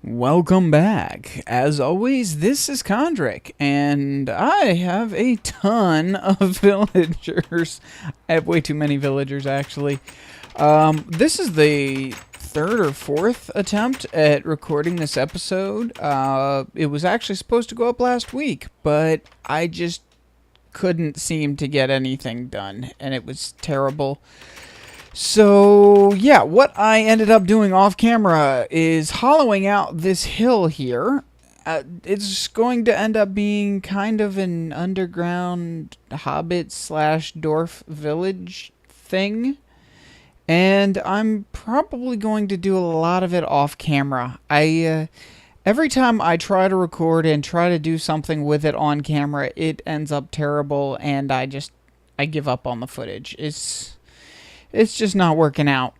Welcome back. As always, this is Kondrik, and I have a ton of villagers. I have way too many villagers, actually. This is the third or fourth attempt at recording this episode. It was actually supposed to go up last week, but I just couldn't seem to get anything done, and it was terrible. So, yeah, what I ended up doing off camera is hollowing out this hill here. It's going to end up being kind of an underground hobbit slash dwarf village thing. And I'm probably going to do a lot of it off camera. Every time I try to record and try to do something with it on camera, it ends up terrible, and I give up on the footage. It's just not working out.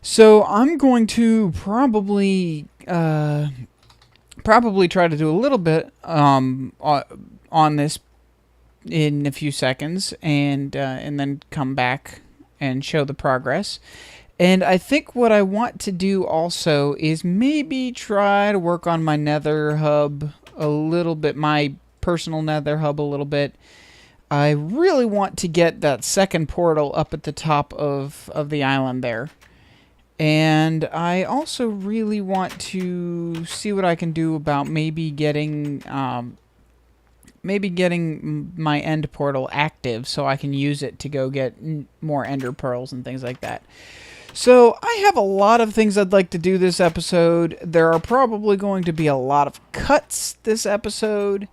So I'm going to probably try to do a little bit on this in a few seconds, and then come back and show the progress. And I think what I want to do also is maybe try to work on my nether hub a little bit, my personal nether hub a little bit. I really want to get that second portal up at the top of the island there. And I also really want to see what I can do about maybe getting my end portal active so I can use it to go get more ender pearls and things like that. So I have a lot of things I'd like to do this episode. There are probably going to be a lot of cuts this episode,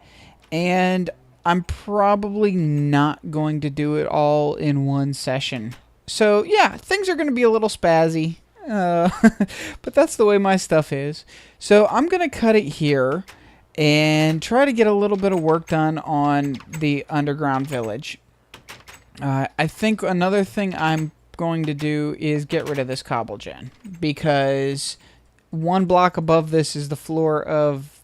and I'm probably not going to do it all in one session. So, yeah, things are going to be a little spazzy. But that's the way my stuff is. So, I'm going to cut it here and try to get a little bit of work done on the underground village. I think another thing I'm going to do is get rid of this cobble gen, because one block above this is the floor of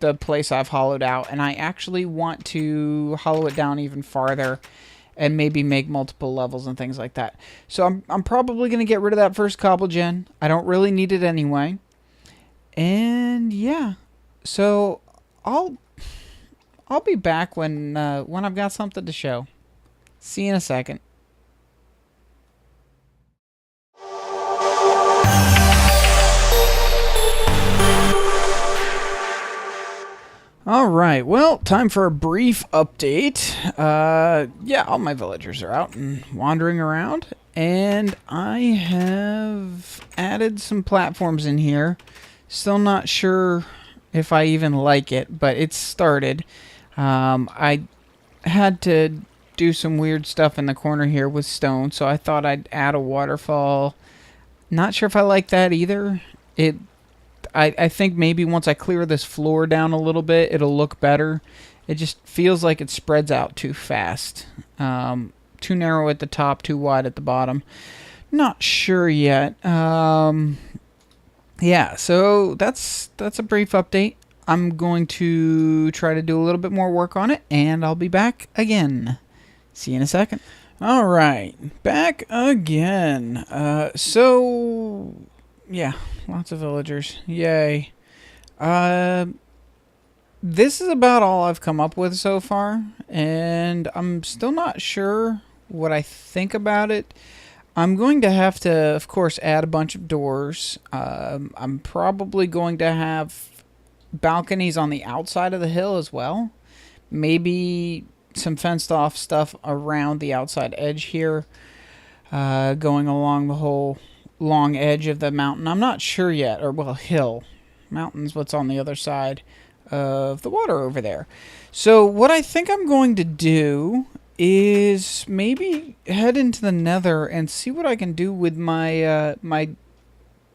the place I've hollowed out, and I actually want to hollow it down even farther and maybe make multiple levels and things like that. So I'm probably going to get rid of that first cobble gen. I don't really need it anyway. And yeah, so I'll be back when I've got something to show. See you in a second. Alright, well, time for a brief update. Yeah, all my villagers are out and wandering around, and I have added some platforms in here. Still not sure if I even like it, but it's started. I had to do some weird stuff in the corner here with stone, so I thought I'd add a waterfall. Not sure if I like that either. I think maybe once I clear this floor down a little bit, it'll look better. It just feels like it spreads out too fast. Too narrow at the top, too wide at the bottom. Not sure yet. Yeah, so that's a brief update. I'm going to try to do a little bit more work on it, and I'll be back again. See you in a second. Alright, back again. So, yeah, lots of villagers. Yay. This is about all I've come up with so far, and I'm still not sure what I think about it. I'm going to have to, of course, add a bunch of doors. I'm probably going to have balconies on the outside of the hill as well. Maybe some fenced off stuff around the outside edge here, going along the whole long edge of the mountain. I'm not sure yet, or well, hill. Mountain's what's on the other side of the water over there. So what I think I'm going to do is maybe head into the nether and see what I can do with my my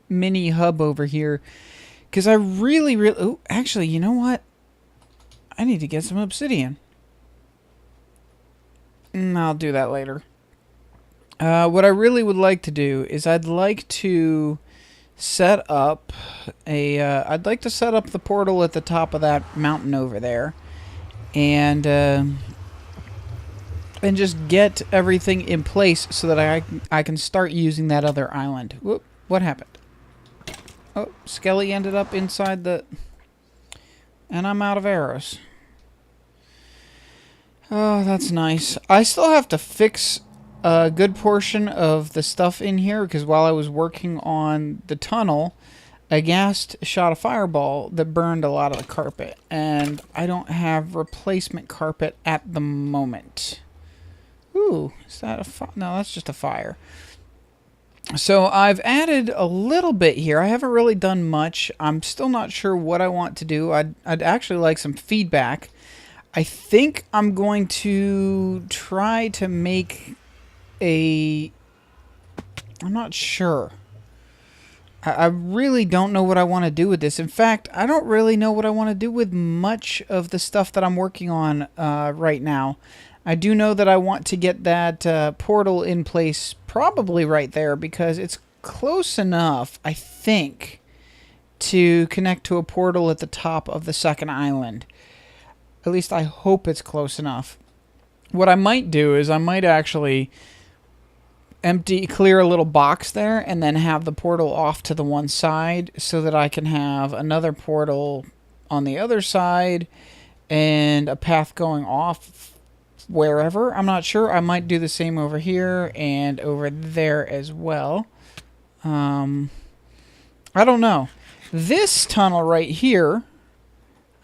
mini hub over here, because I really oh, actually, you know what, I need to get some obsidian. I'll do that later. What I really would like to do is I'd like to set up the portal at the top of that mountain over there, and just get everything in place so that I can start using that other island. Whoop, what happened? Oh, Skelly ended up inside the... And I'm out of arrows. Oh, that's nice. I still have to fix a good portion of the stuff in here, because while I was working on the tunnel, a ghast shot a fireball that burned a lot of the carpet. And I don't have replacement carpet at the moment. Ooh, is that a fire? No, that's just a fire. So I've added a little bit here. I haven't really done much. I'm still not sure what I want to do. I'd actually like some feedback. I think I'm going to try to make a... I'm not sure. I really don't know what I want to do with this. In fact, I don't really know what I want to do with much of the stuff that I'm working on right now. I do know that I want to get that portal in place probably right there, because it's close enough, I think, to connect to a portal at the top of the second island. At least I hope it's close enough. What I might do is I might actually clear a little box there and then have the portal off to the one side, so that I can have another portal on the other side and a path going off wherever. I'm not sure. I might do the same over here and over there as well. I don't know. This tunnel right here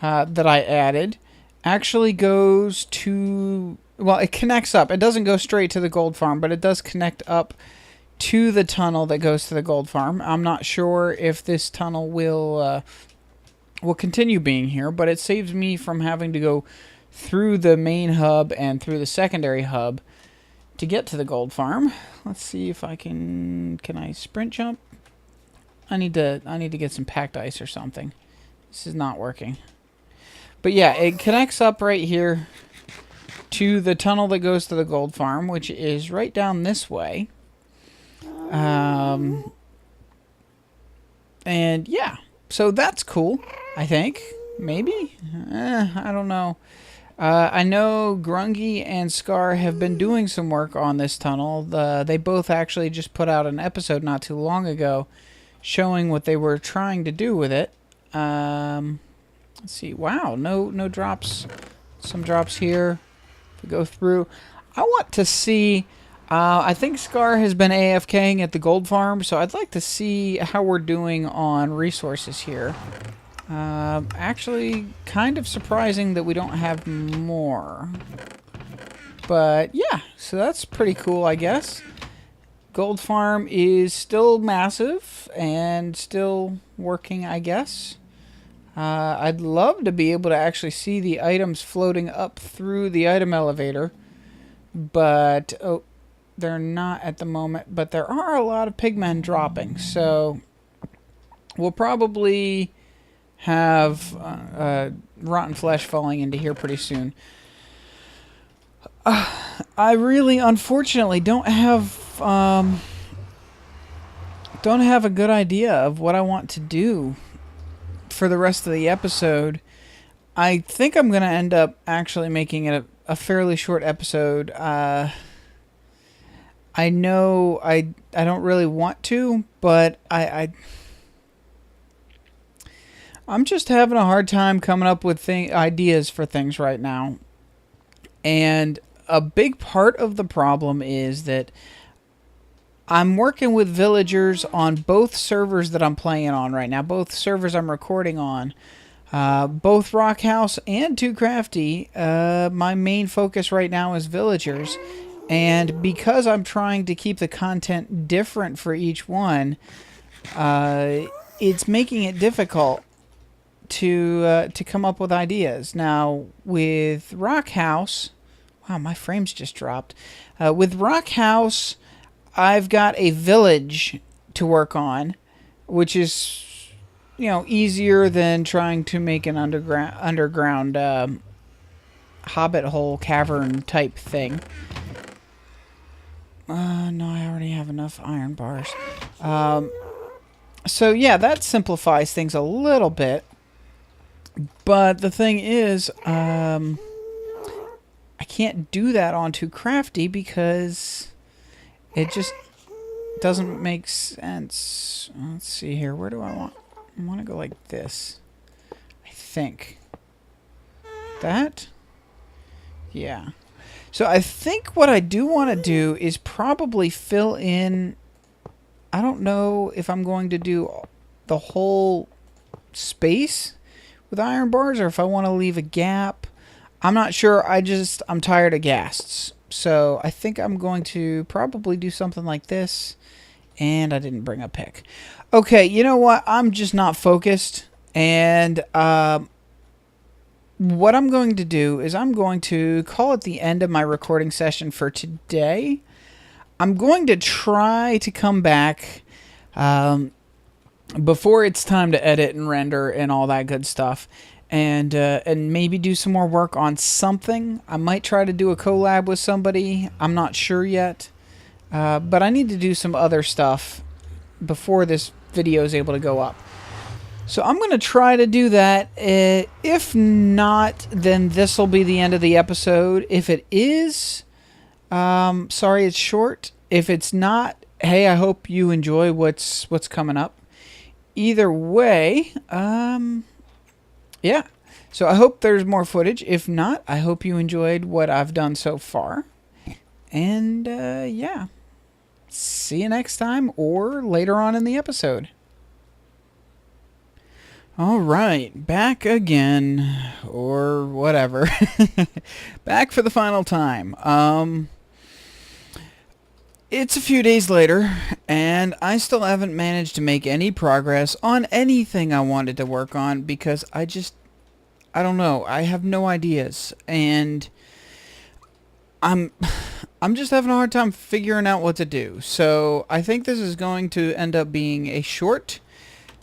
that I added actually goes to... Well, it connects up. It doesn't go straight to the gold farm, but it does connect up to the tunnel that goes to the gold farm. I'm not sure if this tunnel will continue being here, but it saves me from having to go through the main hub and through the secondary hub to get to the gold farm. Let's see if I can I sprint jump? I need to get some packed ice or something. This is not working. But yeah, it connects up right here to the tunnel that goes to the gold farm, which is right down this way. And yeah, so that's cool, I think. Maybe? I don't know. I know Grungy and Scar have been doing some work on this tunnel. They both actually just put out an episode not too long ago showing what they were trying to do with it. Let's see. Wow, no drops. Some drops here. If we go through, I want to see... I think Scar has been AFKing at the gold farm, so I'd like to see how we're doing on resources here. Actually, kind of surprising that we don't have more. But yeah, so that's pretty cool, I guess. Gold farm is still massive and still working, I guess. I'd love to be able to actually see the items floating up through the item elevator. But, oh, they're not at the moment. But there are a lot of pigmen dropping. So, we'll probably have rotten flesh falling into here pretty soon. I really, unfortunately, don't have a good idea of what I want to do for the rest of the episode. I think I'm going to end up actually making it a fairly short episode. I know I don't really want to, but I'm just having a hard time coming up with ideas for things right now. And a big part of the problem is that I'm working with villagers on both servers that I'm playing on right now, both servers I'm recording on, both Rockhouse and TooCrafty. My main focus right now is villagers, and because I'm trying to keep the content different for each one, it's making it difficult to come up with ideas. Now, with Rockhouse, wow, my frames just dropped. With Rockhouse, I've got a village to work on, which is, you know, easier than trying to make an underground hobbit hole cavern type thing. No, I already have enough iron bars. So yeah, that simplifies things a little bit. But the thing is, I can't do that on TooCrafty because it just doesn't make sense. Let's see here. Where do I want? I want to go like this. I think. That? Yeah. So I think what I do want to do is probably fill in... I don't know if I'm going to do the whole space with iron bars or if I want to leave a gap. I'm not sure. I'm tired of ghasts. So I think I'm going to probably do something like this. And I didn't bring a pick. Okay, you know what? I'm just not focused. And what I'm going to do is I'm going to call it the end of my recording session for today. I'm going to try to come back before it's time to edit and render and all that good stuff. And maybe do some more work on something. I might try to do a collab with somebody. I'm not sure yet. But I need to do some other stuff before this video is able to go up. So I'm going to try to do that. If not, then this will be the end of the episode. If it is, sorry it's short. If it's not, hey, I hope you enjoy what's coming up. Either way, yeah. So I hope there's more footage. If not, I hope you enjoyed what I've done so far. And, yeah. See you next time or later on in the episode. All right, back again, or whatever. Back for the final time. It's a few days later, and I still haven't managed to make any progress on anything I wanted to work on because I don't know. I have no ideas, and I'm just having a hard time figuring out what to do. So I think this is going to end up being a short,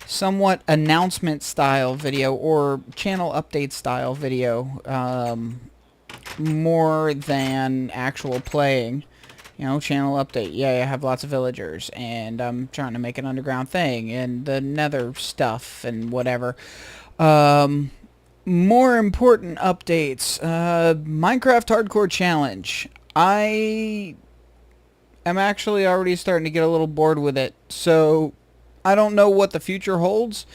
somewhat announcement style video or channel update style video, more than actual playing. You know, channel update. Yeah, I have lots of villagers, and I'm trying to make an underground thing, and the nether stuff, and whatever. More important updates. Minecraft Hardcore Challenge. I am actually already starting to get a little bored with it, so I don't know what the future holds,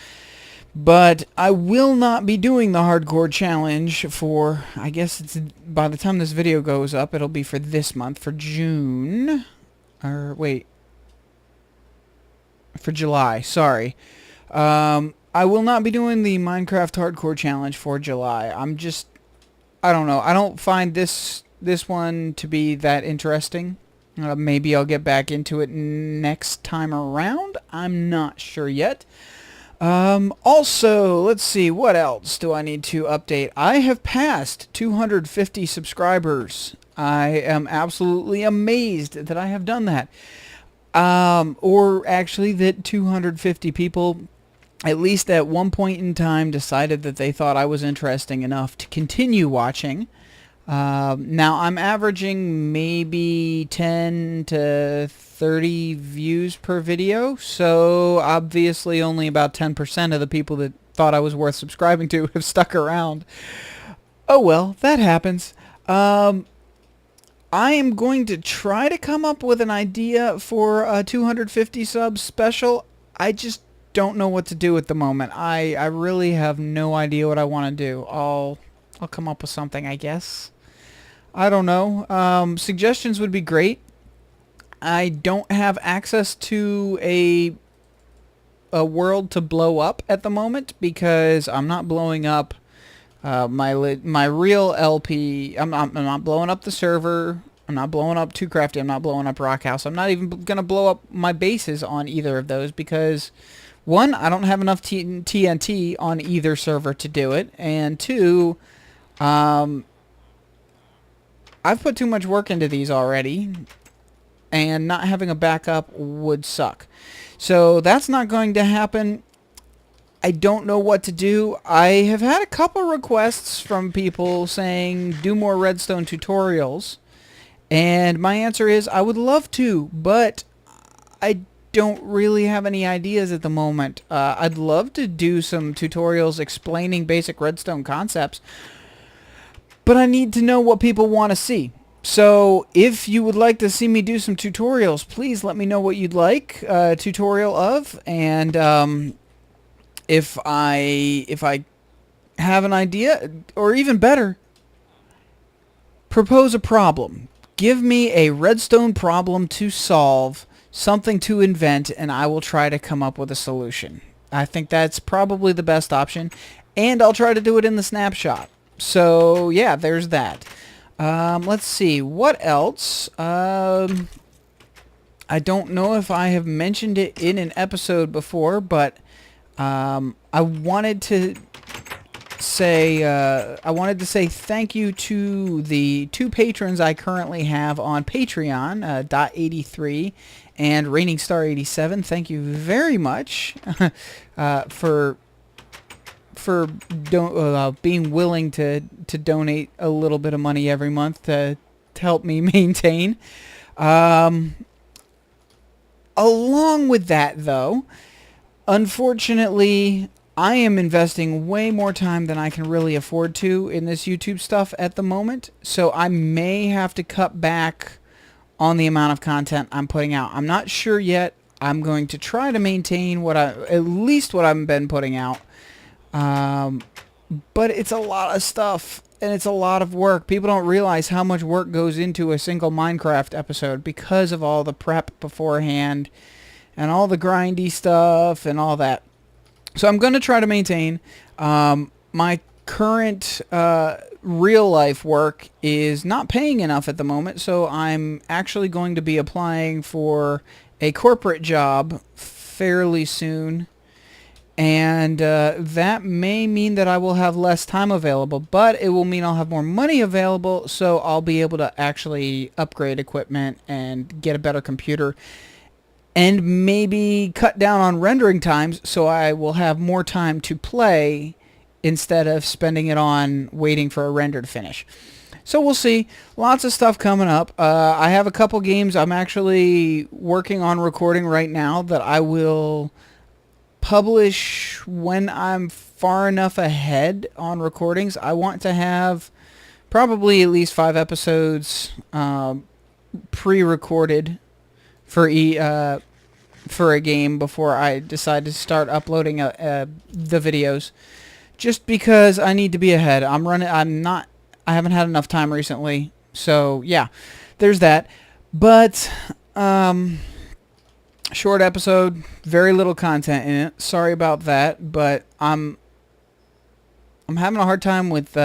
but I will not be doing the Hardcore Challenge for, I guess it's, by the time this video goes up, it'll be for this month, for June, or wait, for July, sorry. I will not be doing the Minecraft Hardcore Challenge for July. I don't know, I don't find this one to be that interesting. Maybe I'll get back into it next time around. I'm not sure yet. Also, let's see, what else do I need to update? I have passed 250 subscribers. I am absolutely amazed that I have done that. Or actually that 250 people, at least at one point in time, decided that they thought I was interesting enough to continue watching. Now I'm averaging maybe 10 to 30 views per video, so obviously only about 10% of the people that thought I was worth subscribing to have stuck around. Oh well, that happens. I am going to try to come up with an idea for a 250 subs special. I just don't know what to do at the moment. I really have no idea what I want to do. I'll come up with something, I guess. I don't know. Suggestions would be great. I don't have access to a world to blow up at the moment because I'm not blowing up my real LP. I'm not blowing up the server. I'm not blowing up TooCrafty. I'm not blowing up Rockhouse. I'm not even gonna blow up my bases on either of those because, one, I don't have enough TNT on either server to do it, and two, I've put too much work into these already, and not having a backup would suck. So that's not going to happen. I don't know what to do. I have had a couple requests from people saying do more redstone tutorials, and my answer is I would love to, but I don't really have any ideas at the moment. I'd love to do some tutorials explaining basic redstone concepts, but I need to know what people want to see. So if you would like to see me do some tutorials, please let me know what you'd like a tutorial of, and if I have an idea, or even better, propose a problem. Give me a redstone problem to solve, something to invent, and I will try to come up with a solution. I think that's probably the best option, and I'll try to do it in the snapshot. So yeah, there's that. Let's see, what else? I don't know if I have mentioned it in an episode before, but I wanted to say thank you to the 2 patrons I currently have on Patreon, .83 and RainingsTar87. Thank you very much for being willing to donate a little bit of money every month to help me maintain. Along with that, though, unfortunately, I am investing way more time than I can really afford to in this YouTube stuff at the moment, so I may have to cut back on the amount of content I'm putting out. I'm not sure yet. I'm going to try to maintain at least what I've been putting out. But it's a lot of stuff, and it's a lot of work. People don't realize how much work goes into a single Minecraft episode because of all the prep beforehand and all the grindy stuff and all that. So I'm going to try to maintain. My current real life work is not paying enough at the moment, so I'm actually going to be applying for a corporate job fairly soon. And that may mean that I will have less time available, but it will mean I'll have more money available, so I'll be able to actually upgrade equipment and get a better computer and maybe cut down on rendering times, so I will have more time to play instead of spending it on waiting for a render to finish. So we'll see. Lots of stuff coming up. I have a couple games I'm actually working on recording right now that I will publish when I'm far enough ahead on recordings. I want to have probably at least 5 episodes pre-recorded for a game before I decide to start uploading the videos, just because I need to be ahead. I haven't had enough time recently, so yeah, there's that. But short episode, very little content in it. Sorry about that, but I'm having a hard time with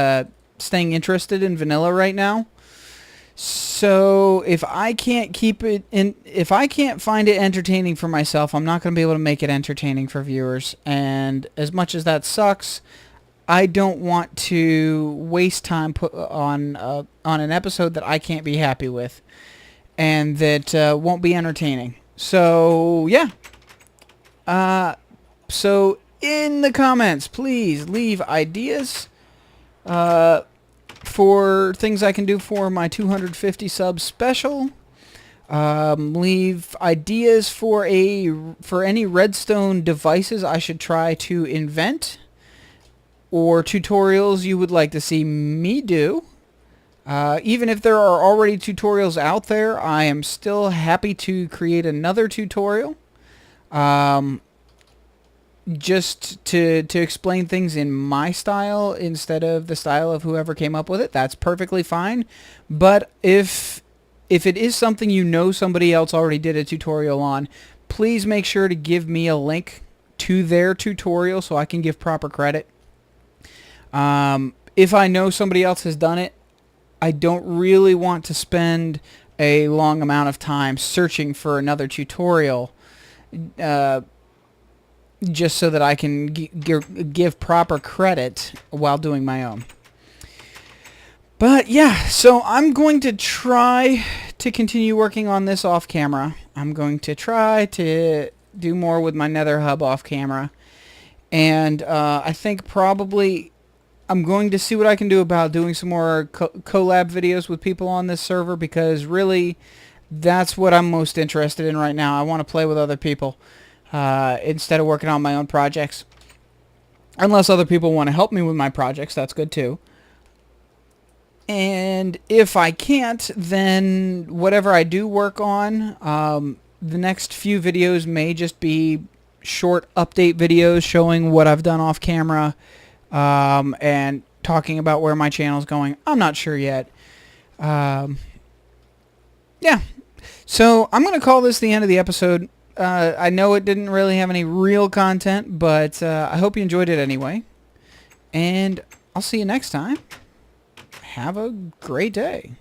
staying interested in vanilla right now. So if I can't if I can't find it entertaining for myself, I'm not going to be able to make it entertaining for viewers. And as much as that sucks, I don't want to waste time on an episode that I can't be happy with and that won't be entertaining. So yeah. So in the comments, please leave ideas for things I can do for my 250 subs special. Leave ideas for any redstone devices I should try to invent, or tutorials you would like to see me do. Even if there are already tutorials out there, I am still happy to create another tutorial. Just to explain things in my style instead of the style of whoever came up with it. That's perfectly fine. But if it is something you know somebody else already did a tutorial on, please make sure to give me a link to their tutorial so I can give proper credit. If I know somebody else has done it, I don't really want to spend a long amount of time searching for another tutorial just so that I can give proper credit while doing my own. But yeah, so I'm going to try to continue working on this off camera. I'm going to try to do more with my Nether hub off camera. And I think probably I'm going to see what I can do about doing some more collab videos with people on this server, because really that's what I'm most interested in right now. I want to play with other people instead of working on my own projects. Unless other people want to help me with my projects, that's good too. And if I can't, then whatever I do work on, the next few videos may just be short update videos showing what I've done off camera, and talking about where my channel's going. I'm not sure yet. Yeah. So I'm going to call this the end of the episode. I know it didn't really have any real content, but I hope you enjoyed it anyway. And I'll see you next time. Have a great day.